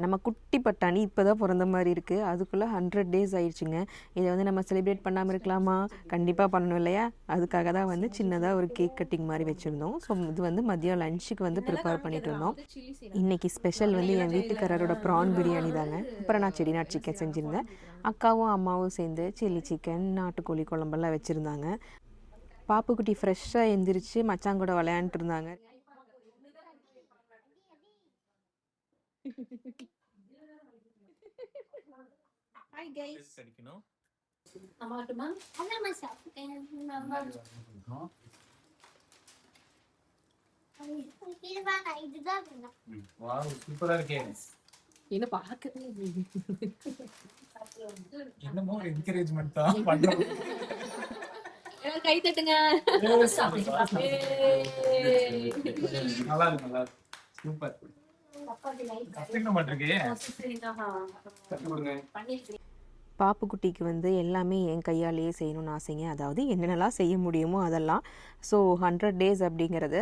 நம்ம குட்டி பட்டாணி இப்போ தான் பிறந்த மாதிரி இருக்குது, அதுக்குள்ளே 100 டேஸ் ஆயிடுச்சுங்க. இதை வந்து நம்ம செலிப்ரேட் பண்ணாமல் இருக்கலாமா? கண்டிப்பாக பண்ணணும் இல்லையா? அதுக்காக தான் வந்து சின்னதாக ஒரு கேக் கட்டிங் மாதிரி வச்சுருந்தோம். ஸோ இது வந்து மதியம் லஞ்சுக்கு வந்து ப்ரிப்பேர் பண்ணிட்டு இருந்தோம். இன்றைக்கி ஸ்பெஷல் வந்து என் வீட்டுக்காரரோட ப்ரான் பிரியாணி தாங்க. அப்புறம் நான் செட்டிநாட் சிக்கன் செஞ்சுருந்தேன். அக்காவும் அம்மாவும் சேர்ந்து சில்லி சிக்கன், நாட்டுக்கோழி குழம்பெல்லாம் வச்சுருந்தாங்க. பாப்புக்குட்டி ஃப்ரெஷ்ஷாக எந்திரிச்சு மச்சான் கூட விளையாண்டுட்டு இருந்தாங்க. Hi guys. Wow, சூப்பரா இருக்கே. என்ன பாக்கவே என்னமோ என்கரேஜ்மென்ட் தான் பண்றோம். எல்லாரும் கை தட்டுங்க. நல்லா இருக்கு, நல்லா இருக்கு. சூப்பர். கத்துக்க மாட்டேங்க. பாப்புக்குட்டிக்கு வந்து எல்லாமே என் கையாலேயே செய்யணும்னு ஆசைங்க. அதாவது என்னென்னலாம் செய்ய முடியுமோ அதெல்லாம். ஸோ 100 டேஸ் அப்படிங்கிறது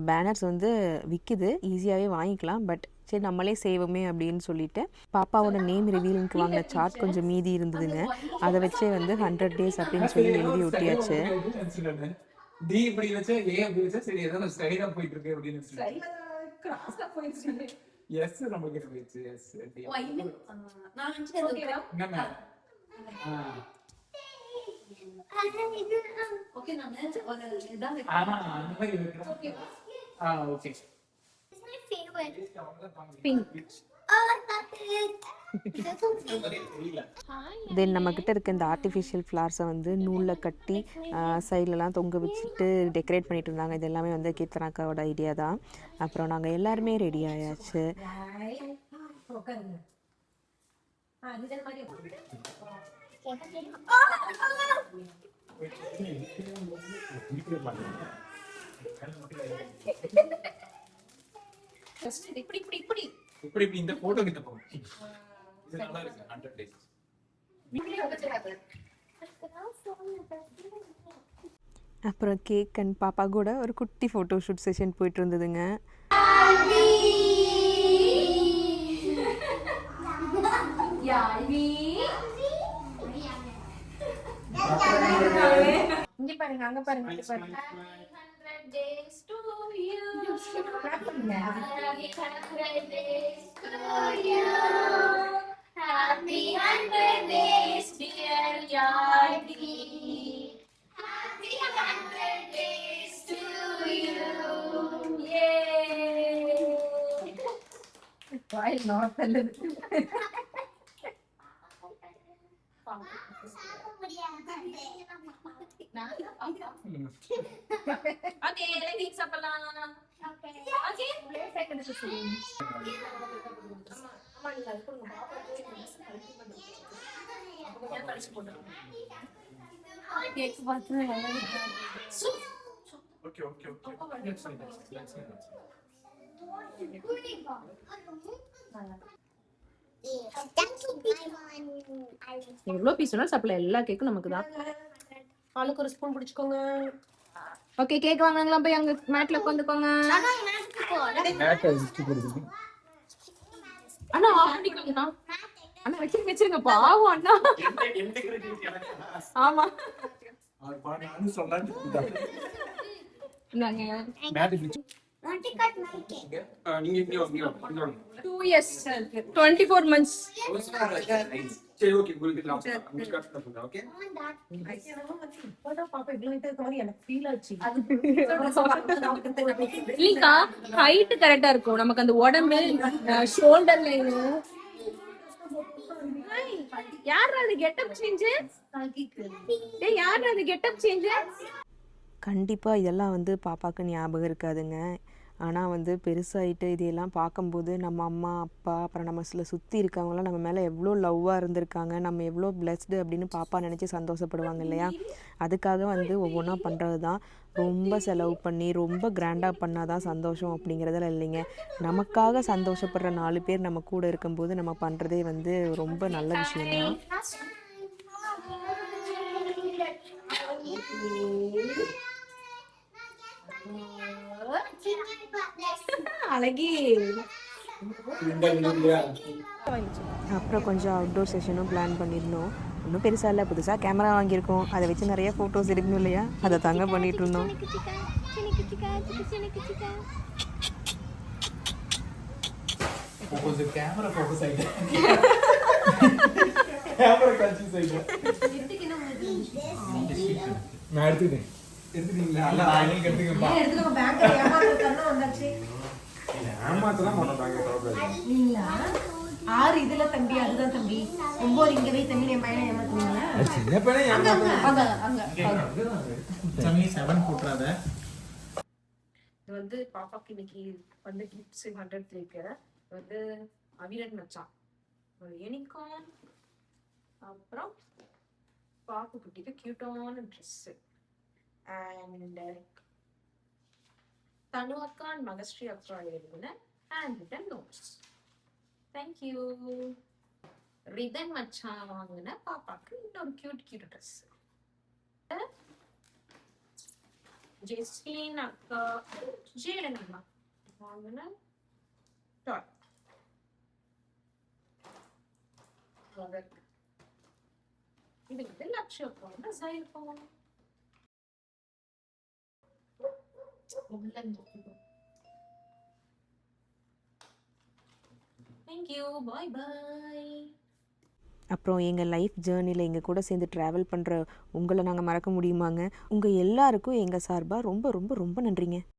பேனர்ஸ் வந்து விற்கிது, ஈஸியாகவே வாங்கிக்கலாம். பட் சரி நம்மளே செய்வோமே அப்படின்னு சொல்லிட்டு பாப்பாவோட நேம் ரிவீலிங்க்கு வாங்கின சார்ட் கொஞ்சம் மீதி இருந்ததுங்க. அதை வச்சே வந்து 100 டேஸ் அப்படின்னு சொல்லி எழுதி ஒட்டியாச்சு. டி இப்படி வச்சா ஏ அப்படி வச்சா சரி ஏதோ ஸ்டைலா போயிட்டு இருக்கு அப்படின்னு ஸ்டைலா கிராஸா போயிடுச்சு. எஸ் நமக்கு போயிடுச்சு. எஸ் நான் நினைச்சேன் ஓகேவா? என்னங்க ஓகே நான் ஒரு இதான் ஆமா அந்த மாதிரி இருக்கு. ஓகேவா? ஓகே. பிங்க். தென் நம்மக்கிட்ட இருக்க இந்த ஆர்டிஃபிஷியல் ஃப்ளார்ஸை வந்து நூலில் கட்டி சைட்லலாம் தொங்க வச்சுட்டு டெக்கரேட் பண்ணிட்டு இருந்தாங்க. இது எல்லாமே வந்து கீர்த்தனாக்காவோட ஐடியா தான். அப்புறம் நாங்கள் எல்லாருமே ரெடி ஆயாச்சு. இப்படி இப்படி இப்படி இப்படி இந்த போட்டோ கிட்ட போங்க. இது நல்லா இருக்கு 100 டேஸ். அப்புறம் கேக் அண்ட் பாப்பா கூட ஒரு குட்டி ஃபோட்டோ ஷூட் செஷன் போயிட்டு இருந்ததுங்க. இங்க பாருங்க, அங்க பாருங்க, இங்க பாருங்க. Days to you. Happy 100 days to you. Happy 100 days, dear Yadi. Happy 100 days to you. Yay! Why not? Okay, ready sapalang. Okay. Second susunod. எவ்வளோ பீஸ் வேணாலும் சாப்பிடலாம், எல்லா கேக்கும் நமக்கு தான். ஆளுக்கு ஒரு ஸ்பூன் பிடிச்சுக்கோங்க. ஓகே, கேக் வாங்குறாங்களா? போய் அங்க மேட்ல உட்காந்துக்கோங்க. அண்ணா ஆஃப் பண்ணிக்கோங்கண்ணா. அண்ணா வச்சிருங்க பாவம் அண்ணா. ஆமா இந்தாங்க. 2 years 24 months. சரி ஓகே உங்களுக்கு ஓகே. பாப்பா இவ்ளோ ஹைட் இருக்க மாதிரி எனக்கு ஃபீல் ஆச்சு. இல்லைக்கா, ஹைட் கரெக்டா இருக்கும் நமக்கு. அந்த உடம்பு ஷோல்டர் லைன். யார் அது கெட்டப் சேஞ்ச்? டேய் யார் அது கெட்டப் சேஞ்ச்? கண்டிப்பாக இதெல்லாம் வந்து பாப்பாவுக்கு ஞாபகம் இருக்காதுங்க. ஆனால் வந்து பெருசாகிட்டு இதையெல்லாம் பார்க்கும்போது நம்ம அம்மா அப்பா அப்புறம் நம்ம சில சுற்றி இருக்கவங்களாம் நம்ம மேலே எவ்வளோ லவ்வாக இருந்திருக்காங்க, நம்ம எவ்வளோ பிளெஸ்டு அப்படின்னு பாப்பா நினச்சி சந்தோஷப்படுவாங்க இல்லையா? அதுக்காக வந்து ஒவ்வொன்றா பண்ணுறது தான். ரொம்ப செலவு பண்ணி ரொம்ப கிராண்டாக பண்ணால் தான் சந்தோஷம் அப்படிங்கிறதெல்லாம் இல்லைங்க. நமக்காக சந்தோஷப்படுற 4 பேர் நம்ம கூட இருக்கும்போது நம்ம பண்ணுறதே வந்து ரொம்ப நல்ல விஷயம் தான். அழகி அப்புறம் கொஞ்சம் அவுட்டோர் செஷனும் பிளான் பண்ணியிருந்தோம். ஒன்றும் பெருசாக இல்லை, புதுசாக கேமரா வாங்கியிருக்கோம், அதை வச்சு நிறைய ஃபோட்டோஸ் எடுக்கணும் இல்லையா, அதை தாங்க பண்ணிகிட்டு இருந்தோம். கொஞ்சம் கேமரா ஃபோக்கஸ் ஆயிட்டு கேமரா கன்ஃபியூஸ் ஆயிட்டு நான் எடுத்துக்கிட்டேன். எடுத்துட்டீங்களா? இல்ல நான் எங்க எடுத்துக்கப்பா. எடுத்துக்கோ பேங்க்ல ஏமாத்துறதுன்னா வந்தாச்சு. ஏமாத்தலாம் மாட்டாங்க ப்ராப்ளம். நீங்களா 6 இதுல தம்பி அதுதான் தம்பி 9 இங்க வை தம்பி என் பையனை ஏமாத்துவீங்களா? சின்ன பையனே அங்க அங்க சமி 7 போட்றாத. இது வந்து பாப்பாக்கு இன்னைக்கு வந்து கிஃப்ட்ஸ் 100 இருக்கு. வந்து அவிரன் மச்சான் ஒரு யூனிகார்ன், அப்புறம் பாப்பு குட்டிக்கு கியூட்டான ட்ரெஸ் அண்ட் தனு அக்கா அண்ட் மகஸ்ரீ அக்கா எழுதின hand return notes. Thank you. Ridhan மச்சான் வாங்கின பாப்பாக்கு இன்னொரு கியூட் ட்ரெஸ். ஜெஸ்லின் அக்கா ஜேடன் அண்ணா வாங்கின டாய். இது வந்து லட்சிய அக்கா சைல் போன். தேங்க்யூ. பாய் பாய். அப்புறம் எங்கள் லைஃப் ஜேர்னியில் எங்கள் கூட சேர்ந்து ட்ராவல் பண்ணுற உங்களை நாங்கள் மறக்க முடியுமாங்க? உங்கள் எல்லாருக்கும் எங்கள் சார்பாக ரொம்ப ரொம்ப ரொம்ப நன்றிங்க.